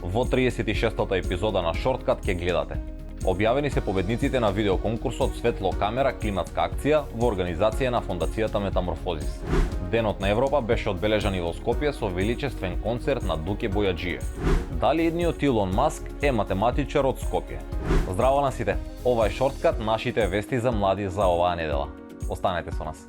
Во 36-та епизода на Шорткат ќе гледате. Објавени се победниците на видеоконкурсот Светло камера климатска акција во организација на Фондацијата Метаморфозис. Денот на Европа беше одбележан и во Скопје со величествен концерт на Дуке Бојаджиев. Дали едниот Илон Маск е математичар од Скопје? Здраво на сите. Ова е Шорткат, нашите вести за млади за оваа недела. Останете со нас.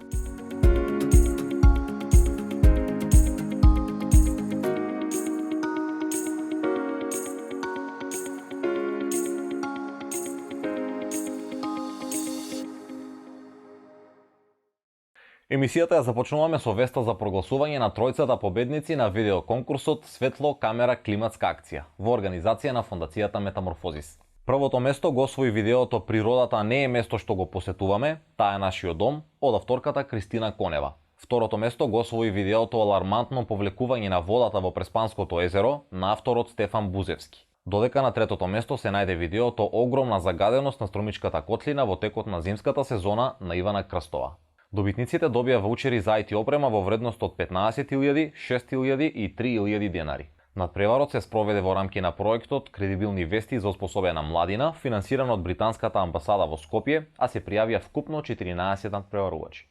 Емисијата ја започнуваме со веста за прогласување на тројцата победници на видеоконкурсот Светло камера климатска акција во организација на Фондацијата Метаморфозис. Првото место го освои видеото "Природата не е место што го посетуваме, таа е нашиот дом" од авторката Кристина Конева. Второто место го освои видеото "Алармантно повлекување на водата во Преспанското езеро" на авторот Стефан Бузевски. Додека на третото место се најде видеото "Огромна загаденост на Струмичката котлина во текот на зимската сезона" на Ивана Крстова. Добитниците добија ваучери за IT опрема во вредност од 15.000, 6.000 и 3.000 денари. Надпреварот се спроведе во рамки на проектот Кредибилни вести за оспособена младина, финансиран од британската амбасада во Скопје, а се пријавија вкупно 14 надпреварувачи.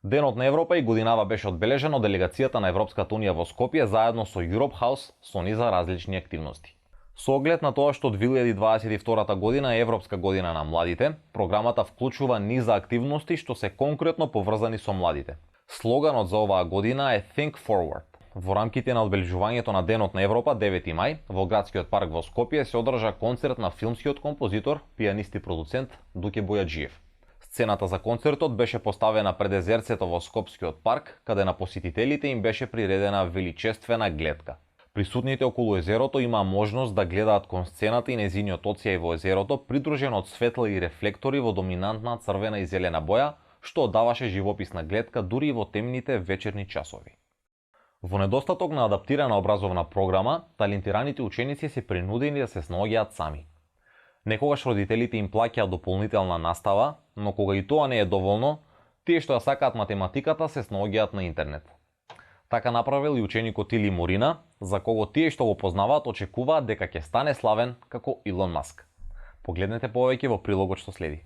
Денот на Европа и годинава беше одбележен од делегацијата на Европската унија во Скопје заедно со Europe House со низа различни активности. Со оглед на тоа што 2022 година е Европска година на младите, програмата вклучува низа активности што се конкретно поврзани со младите. Слоганот за оваа година е Think Forward. Во рамките на одбележувањето на Денот на Европа 9 мај, во градскиот парк во Скопје се одржа концерт на филмскиот композитор, пијанист и продуцент Дуке Бојаджиев. Сцената за концертот беше поставена пред езерцето во Скопскиот парк, каде на посетителите им беше приредена величествена гледка. Присутните околу езерото имаа можност да гледаат кон сцената и нејзиниот оцеј во езерото, придружен од светла и рефлектори во доминантна црвена и зелена боја, што одаваше живописна гледка дури и во темните вечерни часови. Во недостаток на адаптирана образовна програма, талентираните ученици се принудени да се снаоѓаат сами. Некогаш родителите им плаќаат дополнителна настава, но кога и тоа не е доволно, тие што ја сакаат математиката се снаоѓаат на интернет. Така направил и ученикот Или Морина, за кого тие што го познаваат очекуваат дека ќе стане славен како Илон Маск. Погледнете повеќе во прилогот што следи.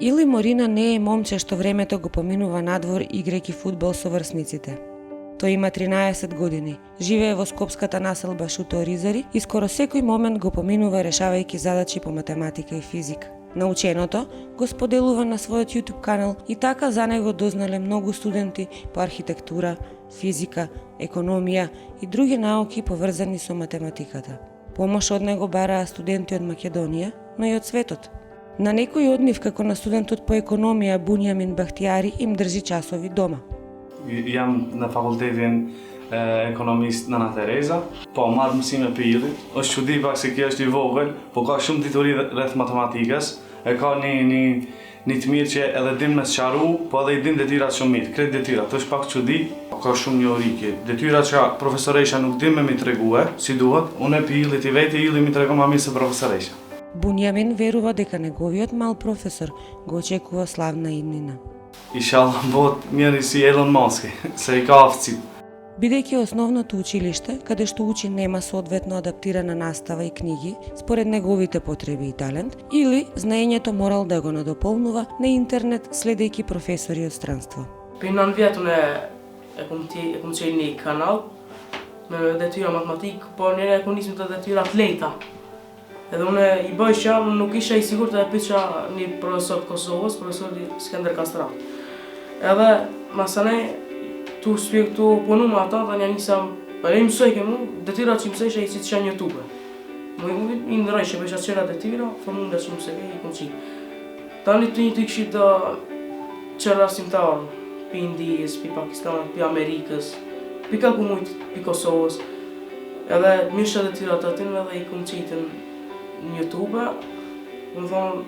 Или Морина не е момче што времето го поминува надвор играјќи фудбал со врсниците. Тој има 13 години, живее во скопската населба Шуто Оризари и скоро секој момент го поминува решавајќи задачи по математика и физика. Наученото го споделува на својот YouTube канал и така за него дознале многу студенти по архитектура, физика, економија и други науки поврзани со математиката. Помош од него бараа студенти од Македонија, но и од светот. На некој од нив, како на студентот по економија Буњамин Бахтијари, им држи часови дома. Jam në fakultetin ekonomist Nana Tereza, po marr mësime për illit. Është çudi pak se kjo është i vogël, po ka shumë dituri rreth matematikës. E ka një të mirë që edhe din me sqaru, po edhe i din detyrat shumë mirë. Kretë detyrat, është pak çudi, ka shumë njohuri kjo. Detyrat që profesoresha nuk din me mi tregue si duhet, unë për illit i vetë illi mi trego ma mirë se profesoresha. Буњамин верува дека неговиот мал професор го очекува славна иднина. Inshallah bëhet mirë si Elon Musk, se i ka aftësi. Бидејќи основното училиште, каде што учи нема соодветно адаптирана настава и книги според неговите потреби и талент, или знаењето морал да го надополнува на интернет следејќи професори од странство. Për 9 vjet unë e kom qenë një kanal me detyra matematik, por njëre e kom nisëm të detyrat lejta. Edhe unë i bëj që nuk isha i sigurt të e pyetja një profesor të Kosovës, profesori Skender Kastrat. Edhe masane tu punu me ata, tani nisam, e mësoj ke mu, detyrat që mësoj i si të shanë YouTube. I ndëroj që besha qera detyra, formule që mësoj i kom qitë. Tani të një të këshit të qera simtarë, për Indijës, për Pakistanët, për Amerikës, për kalku mujtë, për Kosovës. Edhe misha detyrat atin edhe i kom qitën në YouTube. Më thonë,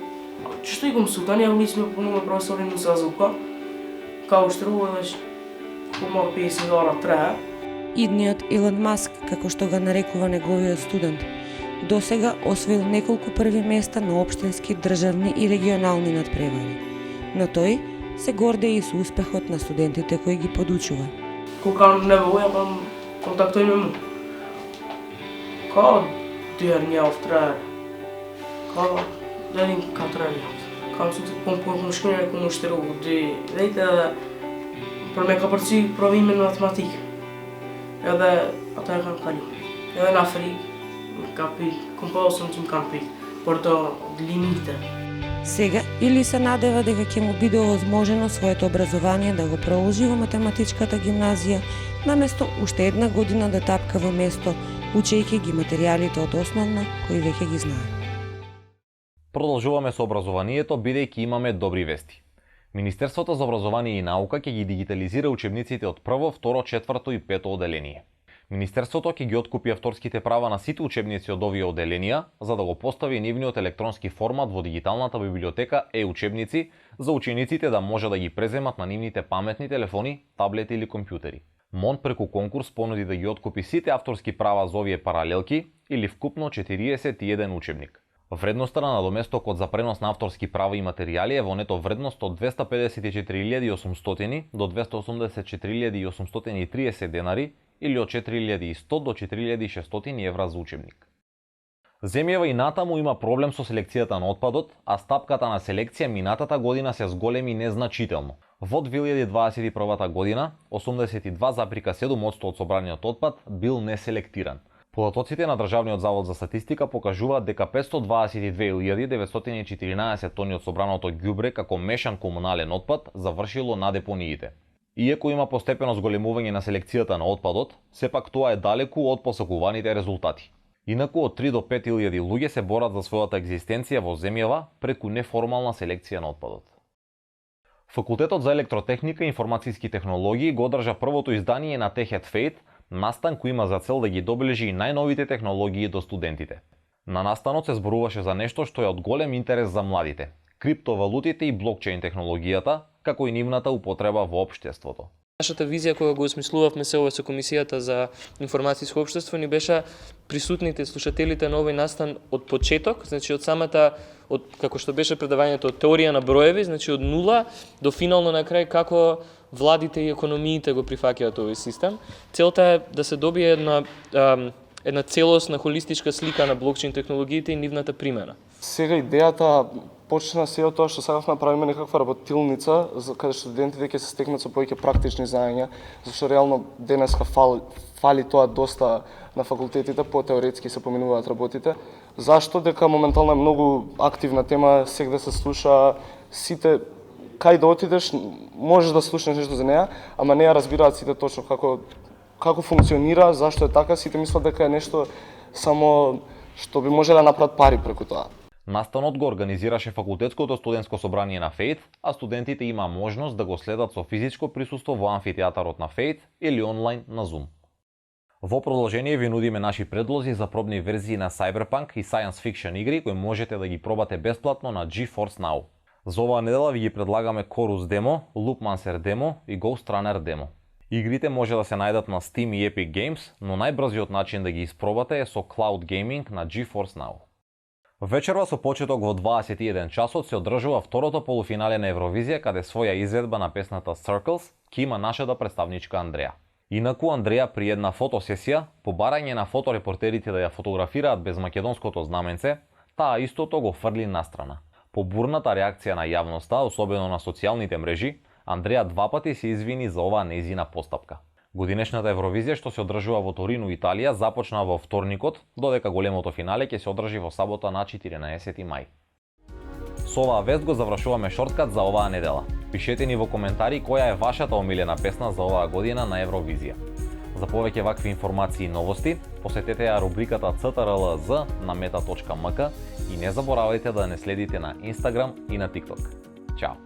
qështu i kom su, tani jam njësë me punu me profesorin Musa Zuka, ka ushtru edhe ku marrë pjesë nga ora 3. Идниот Илон Маск, како што го нарекува неговиот студент, досега освоил неколку први места на општински, државни и регионални надпревари. Но тој се гордее и со успехот на студентите кои ги подучува. Ku kam nevojë, kam kontaktoj me mu. Ka 2 herë një javë, 3 herë. Ka deri në 4 herë javë. Kam më shkruar ku më shtru 2 vete edhe për me ka përci provimin matematik. Edhe ata e kanë kalu. Edhe në Afrikë ka pik, kompozën që më kanë pik, për do limite. Сега Или се надева дека ќе му биде овозможено своето образование да го продолжи во математичката гимназија, наместо уште една година да тапка во место, учејќи ги материјалите од основна, кои веќе ги знае. Продолжуваме со образованието, бидејќи имаме добри вести. Министерството за образование и наука ќе ги дигитализира учебниците од прво, второ, четврто и пето оделение. Министерството ќе ги откупи авторските права на сите учебници од овие оделенија, за да го постави нивниот електронски формат во дигиталната библиотека e-учебници за учениците да може да ги преземат на нивните паметни телефони, таблети или компјутери. МОН преку конкурс понуди да ги откупи сите авторски права за овие паралелки или вкупно 41 учебник. Вредноста на надоместокот за пренос на авторски права и материјали е во нето вредност од 254.800 до 284.830 денари или од 4.100 до 4.600 евра за учебник. Земјава и натаму има проблем со селекцијата на отпадот, а стапката на селекција минатата година се зголеми незначително. Во 2021 година 82,7% од собраниот отпад бил неселектиран. Податоците на Државниот завод за статистика покажуваат дека 522.914 тони од собраното ѓубре како мешан комунален отпад завршило на депониите. Иако има постепено зголемување на селекцијата на отпадот, сепак тоа е далеку од посакуваните резултати. Инаку од 3 до 5.000 луѓе се борат за својата екзистенција во земјава преку неформална селекција на отпадот. Факултетот за електротехника и информацијски технологии го одржа првото издание на Tech at Fate, настан кој има за цел да ги доближи и најновите технологии до студентите. На настанот се зборуваше за нешто што е од голем интерес за младите – криптовалутите и блокчейн технологијата, како и нивната употреба во општеството. Нашата визија која го осмислувавме се ова со Комисијата за информацијско општество ни беше присутните слушателите на овој настан од почеток, значи од самата, како што беше предавањето од теорија на броеви, значи од нула до финално на крај како владите и економиите го прифаќаат овој систем. Целта е да се добие една целосна холистичка слика на блокчейн технологиите и нивната примена. Сега идејата почна се од тоа што сакавме да направиме некаква работилница за каде студентите ќе се стекнат со повеќе практични знаења, зашто реално денеска фали тоа доста на факултетите, по-теоретски се поминуваат работите. Зашто? Дека моментално е многу активна тема, сега се слуша сите кај да отидеш, можеш да слушнеш нешто за неа, ама не ја разбираат сите точно како функционира, зашто е така, сите мислат дека е нешто само што би можеле да направат пари преку тоа. Настанот го организираше факултетското студентско собрание на Фейт, а студентите има можност да го следат со физичко присуство во амфитеатарот на Фейт или онлайн на Zoom. Во продолжение ви нудиме наши предлози за пробни верзии на Cyberpunk и Science Fiction игри кои можете да ги пробате бесплатно на GeForce Now. За оваа недела ви ги предлагаме Chorus Demo, Loopmancer Demo и Ghost Runner Demo. Игрите може да се најдат на Steam и Epic Games, но најбрзиот начин да ги испробате е со Cloud Gaming на GeForce Now. Вечерва со почеток во 21 часот се одржува второто полуфинале на Евровизија, каде своја изведба на песната Circles ќе има нашата представничка Андреја. Инаку Андреја при една фотосесија, по барање на фоторепортерите да ја фотографираат без македонското знаменце, таа истото го фрли настрана. По бурната реакција на јавноста, особено на социјалните мрежи, Андреја 2 пати се извини за оваа нејзина постапка. Годинешната Евровизија што се одржува во Торино, Италија, започна во вторникот, додека големото финале ќе се одржи во сабота на 14 мај. Со оваа вест го завршуваме шорткат за оваа недела. Пишете ни во коментари која е вашата омилена песна за оваа година на Евровизија. За повеќе вакви информации и новости, посетете ја рубриката CTRL-Z на meta.mk и не заборавајте да не следите на Instagram и на TikTok. Чао!